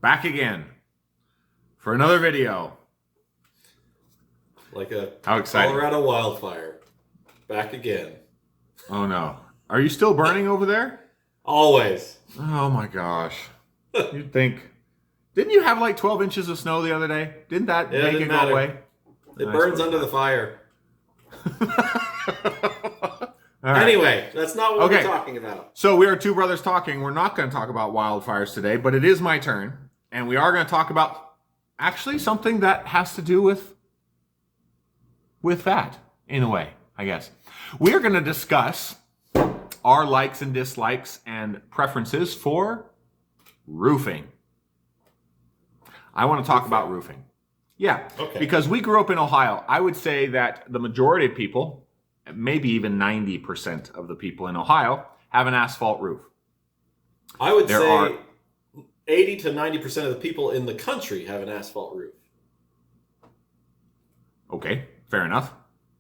Back again for another video. Like a How exciting. Colorado wildfire. Back again. Oh no. Are you still burning over there? Always. Oh my gosh. You'd think. Didn't you have like 12 inches of snow the other day? Didn't that make it go away? It burns under the fire. Right. Anyway, that's not what we're talking about. So we are two brothers talking. We're not going to talk about wildfires today, but it is my turn. And we are going to talk about actually something that has to do with that, in a way, I guess. We are going to discuss our likes and dislikes and preferences for roofing. I want to talk about roofing. Yeah, okay. Because we grew up in Ohio. I would say that the majority of people, maybe even 90% of the people in Ohio, have an asphalt roof. I would say 80 to 90% of the people in the country have an asphalt roof. Okay, fair enough.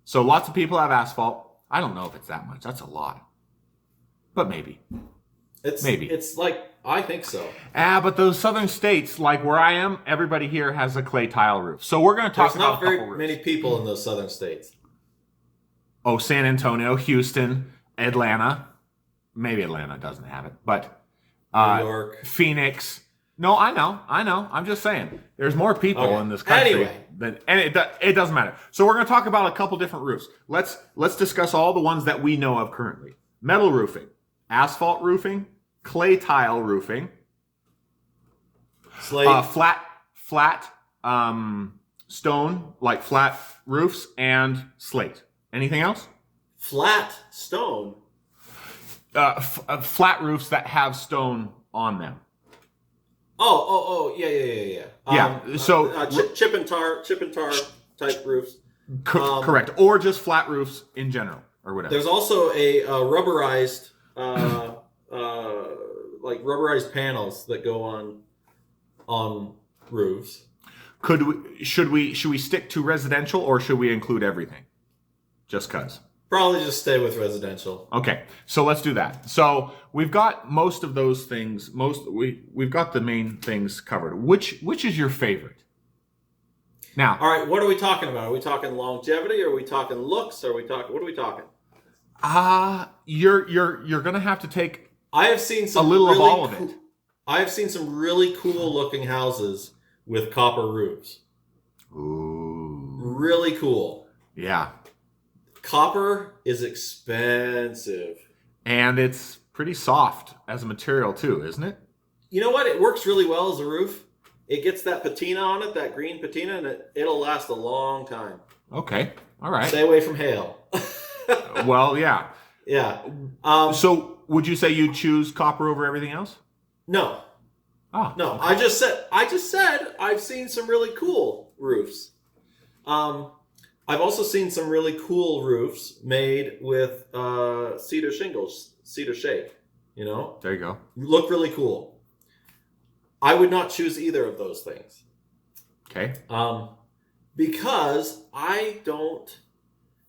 So lots of people have asphalt. I don't know if it's that much. That's a lot. But maybe. It's like, I think so. But those southern states, like where I am, everybody here has a clay tile roof. So we're going to talk about a couple roofs. There's not very many people in those southern states. Oh, San Antonio, Houston, Atlanta. Maybe Atlanta doesn't have it, but New York, Phoenix. No, I know. I'm just saying. There's more people in this country and it doesn't matter. So we're going to talk about a couple different roofs. Let's discuss all the ones that we know of currently. Metal roofing, asphalt roofing, clay tile roofing, slate, flat stone, like flat roofs, and slate. Anything else? Flat stone. Flat roofs that have stone on them. Yeah. So chip and tar type roofs. Correct, or just flat roofs in general, or whatever. There's also a rubberized, like rubberized panels that go on roofs. Should we stick to residential, or should we include everything? Just cause. Probably just stay with residential. Okay, so let's do that. So we've got most of those things. We've got the main things covered. Which is your favorite? Now, all right. What are we talking about? Are we talking longevity? Are we talking looks? What are we talking? You're gonna have to take. I have seen some a little of all of it. I have seen some really cool looking houses with copper roofs. Ooh, really cool. Yeah. Copper is expensive. And it's pretty soft as a material too, isn't it? You know what? It works really well as a roof. It gets that patina on it, that green patina, and it'll last a long time. Okay. All right. Stay away from hail. Well, yeah. Yeah. So would you say you'd choose copper over everything else? No. Oh. No. Okay. I just said I've seen some really cool roofs. I've also seen some really cool roofs made with cedar shingles, cedar shake. You know? There you go. Look really cool. I would not choose either of those things. Okay. Because I don't.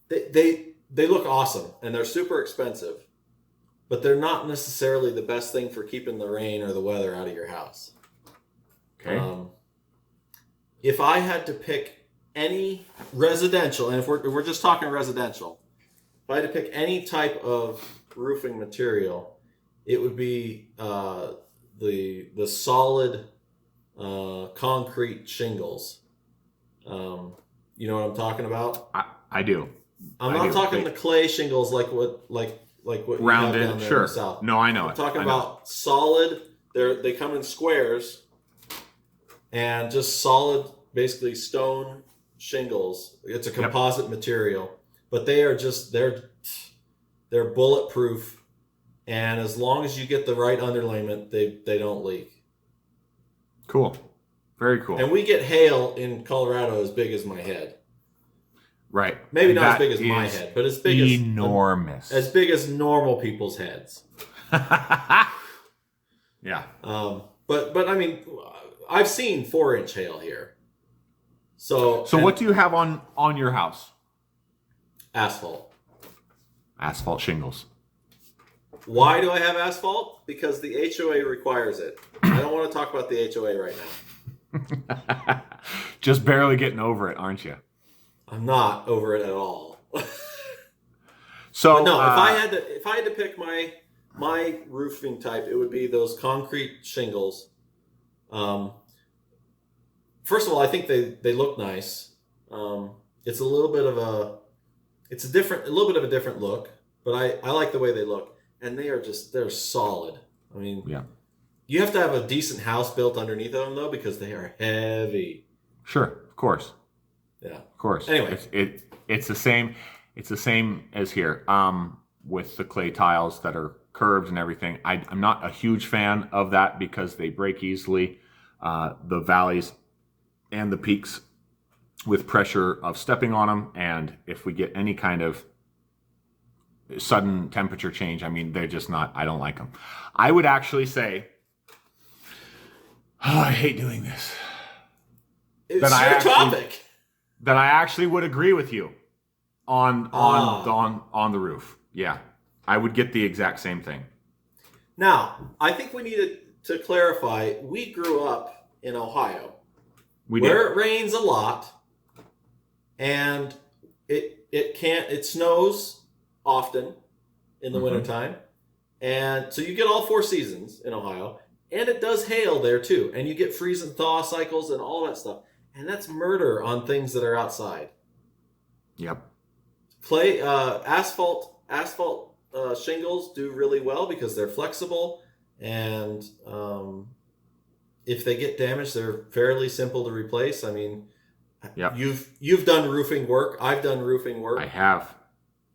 They look awesome and they're super expensive, but they're not necessarily the best thing for keeping the rain or the weather out of your house. Okay. If I had to pick any residential, and if we're just talking residential, if I had to pick any type of roofing material, it would be the solid concrete shingles. You know what I'm talking about? I do. I'm not talking the clay shingles like what rounded, you have down there sure. in the south. No, I know. I'm talking about solid. They come in squares, and just solid, basically stone shingles. It's a composite material, but they're bulletproof, and as long as you get the right underlayment, they don't leak. Cool. Very cool. And we get hail in Colorado as big as my head. Right. Maybe not as big as my head, but as big enormous. As big as normal people's heads. Yeah. But I mean, I've seen 4-inch hail here. So what do you have on your house? Asphalt. Asphalt shingles. Why do I have asphalt? Because the HOA requires it. I don't want to talk about the HOA right now. Just barely getting over it, aren't you? I'm not over it at all. So but no, if I had to pick my roofing type, it would be those concrete shingles. First of all, I think they look nice. It's a little bit of a little bit of a different look, but I like the way they look, and they're solid. I mean, yeah. You have to have a decent house built underneath of them though, because they are heavy. Sure, of course. Yeah, of course. Anyway, it's the same. It's the same as here. With the clay tiles that are curved and everything. I'm not a huge fan of that because they break easily. The valleys and the peaks with pressure of stepping on them, and if we get any kind of sudden temperature change, I mean, they're just not. I don't like them. I would actually say, I hate doing this. It's your topic. That I actually would agree with you on the roof. Yeah, I would get the exact same thing. Now, I think we needed to clarify. We grew up in Ohio, where it rains a lot, and it snows often in the wintertime, and so you get all 4 seasons in Ohio, and it does hail there too, and you get freeze and thaw cycles and all that stuff, and that's murder on things that are outside. Yep. Clay, asphalt shingles do really well because they're flexible, and if they get damaged, they're fairly simple to replace. I mean, yep. You've done roofing work. I've done roofing work. I have.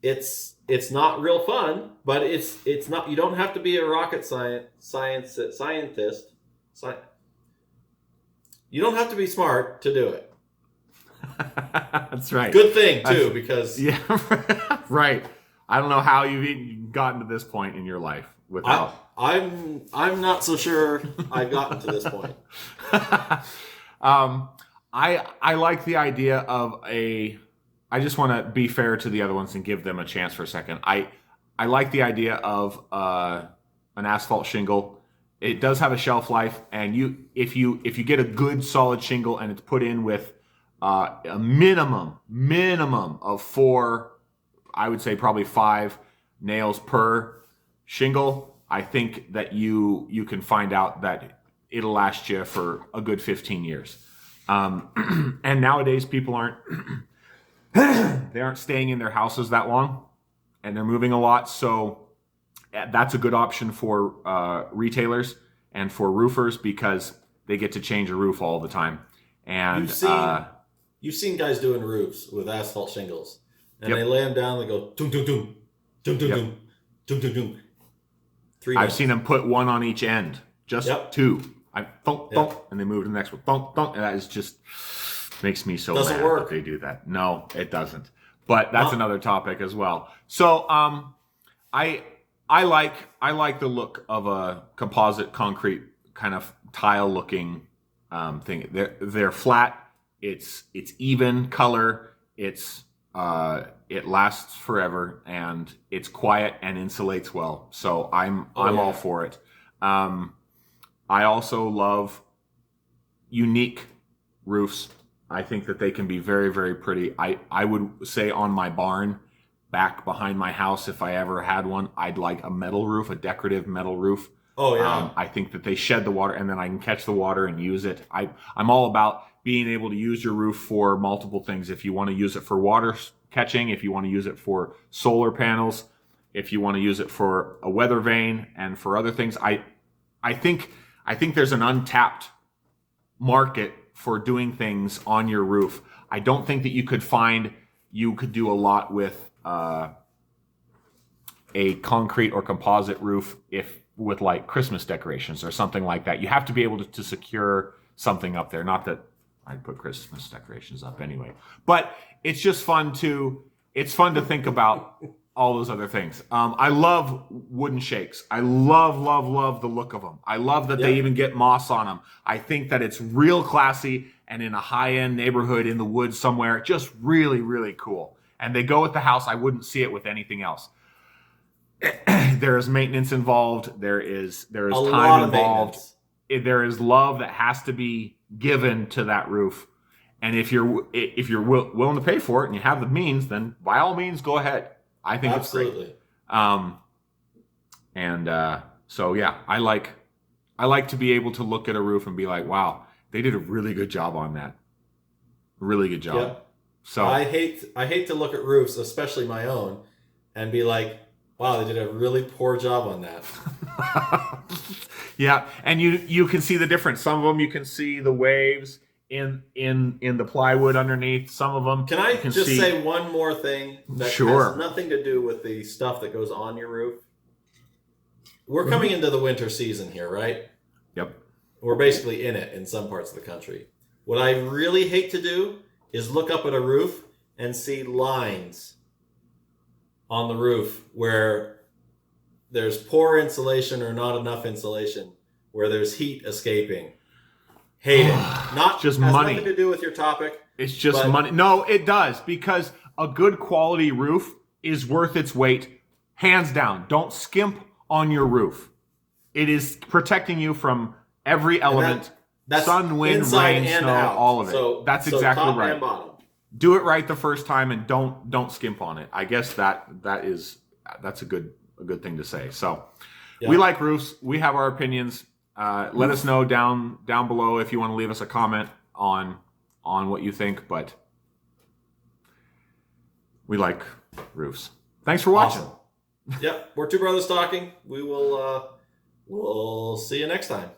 It's not real fun, but it's not. You don't have to be a rocket scientist. You don't have to be smart to do it. That's right. Good thing too, because yeah, right. I don't know how you've even gotten to this point in your life without. I'm not so sure I've gotten to this point. I like the idea of I just want to be fair to the other ones and give them a chance for a second. I like the idea of an asphalt shingle. It does have a shelf life, and if you get a good solid shingle and it's put in with a minimum of 4, I would say probably 5 nails per shingle, I think that you can find out that it'll last you for a good 15 years. And nowadays people aren't staying in their houses that long, and they're moving a lot. So that's a good option for retailers and for roofers because they get to change a roof all the time. And you've seen guys doing roofs with asphalt shingles, and yep. they lay them down. They go doom doom doom, doom doom doom, doom doom doom. 3 I've seen them put one on each end, just 2. Thunk, and they move to the next one. Thunk, thunk, and that is just makes me so doesn't mad work. that they do that. No, it doesn't. But that's another topic as well. So I like the look of a composite concrete kind of tile looking thing. They're flat. It's even color. It lasts forever, and it's quiet and insulates well. So I'm all for it. I also love unique roofs. I think that they can be very, very pretty. I would say on my barn back behind my house, if I ever had one, I'd like a metal roof, a decorative metal roof. Oh yeah. I think that they shed the water, and then I can catch the water and use it. I'm all about being able to use your roof for multiple things. If you want to use it for water catching, if you want to use it for solar panels, if you want to use it for a weather vane and for other things, I think there's an untapped market for doing things on your roof. I don't think that you could do a lot with a concrete or composite roof with like Christmas decorations or something like that. You have to be able to secure something up there. Not that I'd put Christmas decorations up anyway, but it's just fun to think about all those other things. I love wooden shakes. I love the look of them. I love that they even get moss on them. I think that it's real classy, and in a high-end neighborhood in the woods somewhere, just really, really cool. And they go with the house. I wouldn't see it with anything else. there is maintenance involved. There is A time lot of involved. maintenance. There is love that has to be given to that roof. And if you're willing to pay for it and you have the means, then by all means go ahead. I think Absolutely. it's great. So yeah, I like to be able to look at a roof and be like, wow, they did a really good job on that. Really good job. Yep. So I hate to look at roofs, especially my own, and be like, wow, they did a really poor job on that. yeah, and you can see the difference. Some of them you can see the waves in the plywood underneath. Some of them Can I just see... say one more thing that Sure. has nothing to do with the stuff that goes on your roof? We're coming into the winter season here, right? Yep. We're basically in it in some parts of the country. What I really hate to do is look up at a roof and see lines on the roof where there's poor insulation or not enough insulation, where there's heat escaping. Hate it. Not just has money. Nothing to do with your topic. It's just money. No, it does, because a good quality roof is worth its weight, hands down. Don't skimp on your roof. It is protecting you from every element. That's sun, wind, inside rain, and snow, out. all of it. So, That's so exactly top right. And bottom. Do it right the first time, and don't skimp on it. I guess that's a good thing to say. So Yeah. we like roofs. We have our opinions. Let us know down below if you want to leave us a comment on what you think. But we like roofs. Thanks for watching. Awesome. Yep, we're two brothers talking. We will we'll see you next time.